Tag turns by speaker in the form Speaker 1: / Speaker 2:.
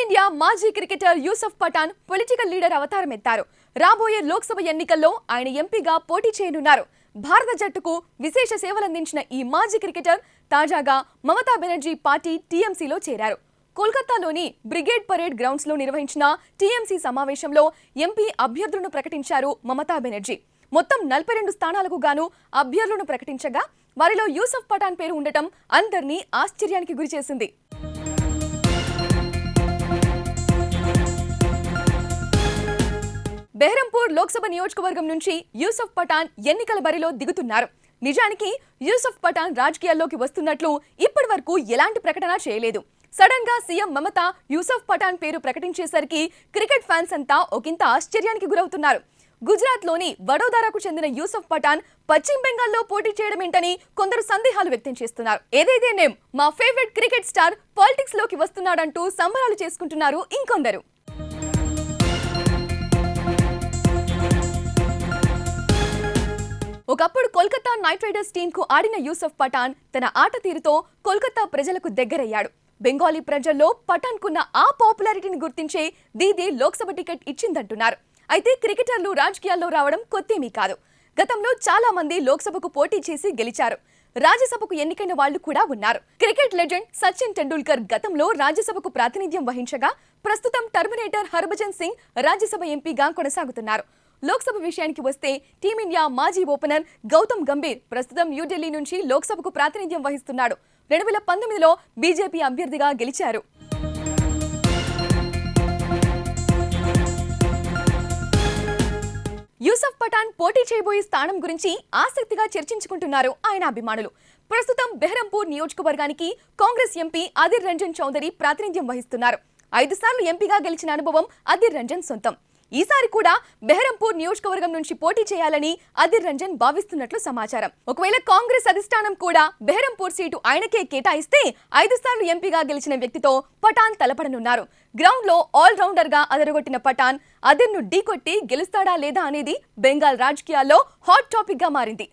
Speaker 1: Team India మాజీ cricketer Yusuf Pathan political leader అవతారం ఎత్తారు. రాబోయే లోక్సభ ఎన్నికల్లో ఆయన ఎంపీగా పోటీ చేయనున్నారు. భారత జట్టుకు విశేష సేవలందించిన ఈ మాజీ క్రికెటర్ తాజాగా మమతా బెనర్జీ పార్టీ టీఎంసీలో చేరారు. కోల్కతాలోని బ్రిగేడ్ పరేడ్ గ్రౌండ్స్ లో నిర్వహించిన టీఎంసీ సమావేశంలో ఎంపీ అభ్యర్థులను ప్రకటించారు మమతా బెనర్జీ. మొత్తం 42 స్థానాలకు గాను అభ్యర్థులను ప్రకటించగా వారిలో యూసఫ్ పఠాన్ పేరు ఉండటం అందరినీ ఆశ్చర్యానికి గురిచేసింది. బెహరంపూర్ లోక్సభ నియోజకవర్గం నుంచి యూసఫ్ పఠాన్ ఎన్నికల బరిలో దిగుతున్నారు. నిజానికి యూసఫ్ పఠాన్ రాజకీయాల్లోకి వస్తున్నట్లు ఇప్పటి వరకు ఎలాంటి ప్రకటన చేయలేదు. సడన్ గా సీఎం మమత యూసఫ్ పఠాన్ పేరు ప్రకటించేసరికి క్రికెట్ ఫ్యాన్స్ అంతా ఒకంత ఆశ్చర్యానికి గురవుతున్నారు. గుజరాత్ లోని వడోదరాకు చెందిన యూసఫ్ పఠాన్ పశ్చిమ బెంగాల్లో పోటీ చేయడం ఏంటని కొందరు సందేహాలు వ్యక్తం చేస్తున్నారు. ఏదైతేనేం మా ఫేవరెట్ క్రికెట్ స్టార్ పాలిటిక్స్ లోకి వస్తున్నాడంటూ సంబరాలు చేసుకుంటున్నారు ఇంకొందరు. ఒకప్పుడు కోల్కతా నైట్ రైడర్స్ టీమ్ కు ఆడిన యూసఫ్ పఠాన్ తన ఆట తీరుతో కోల్కతా ప్రజలకు దగ్గరయ్యాడు. బెంగాలీ ప్రజల్లో పఠాన్ కున్న ఆ పాపులారిటీని గుర్తించే దీదీ లోక్సభ టికెట్ ఇచ్చిందంటున్నారు. అయితే క్రికెటర్లు రాజకీయాల్లో రావడం కొత్తేమీ కాదు. గతంలో చాలా మంది లోక్సభకు పోటీ చేసి గెలిచారు. రాజ్యసభకు ఎన్నికైన వాళ్లు కూడా ఉన్నారు. క్రికెట్ లెజెండ్ సచిన్ టెండూల్కర్ గతంలో రాజ్యసభకు ప్రాతినిధ్యం వహించగా ప్రస్తుతం టర్మినేటర్ హర్భజన్ సింగ్ రాజ్యసభ ఎంపీగా కొనసాగుతున్నారు. లోక్సభ విషయానికి వస్తే టీమిండియా మాజీ ఓపెనర్ గౌతమ్ గంభీర్ ప్రస్తుతం న్యూఢిల్లీ నుంచి లోక్సభకు ప్రాతినిధ్యం వహిస్తున్నాడు. 2019లో బీజేపీ అభ్యర్థిగా గెలిచారు. యూసఫ్ పఠాన్ పోటీ చేయబోయే స్థానం గురించి ఆసక్తిగా చర్చించుకుంటున్నారు ఆయన అభిమానులు. ప్రస్తుతం బెహరంపూర్ నియోజకవర్గానికి కాంగ్రెస్ ఎంపీ అదిర్ రంజన్ చౌదరి ప్రాతినిధ్యం వహిస్తున్నారు. 5 సార్లు ఎంపీగా గెలిచిన అనుభవం అదిర్ రంజన్ సొంతం. ఈసారి కూడా బెహరంపూర్ నియోజకవర్గం నుంచి పోటీ చేయాలని అదిర్ రంజన్ భావిస్తున్నట్లు సమాచారం. ఒకవేళ కాంగ్రెస్ అధిష్టానం కూడా బెహరంపూర్ సీటు ఆయనకే కేటాయిస్తే 5 సార్లు ఎంపీగా గెలిచిన వ్యక్తితో పఠాన్ తలపడనున్నారు. గ్రౌండ్ లో ఆల్ రౌండర్ గా అదరగొట్టిన పఠాన్ అదిర్ను ఢీకొట్టి గెలుస్తాడా లేదా అనేది బెంగాల్ రాజకీయాల్లో హాట్ టాపిక్ గా మారింది.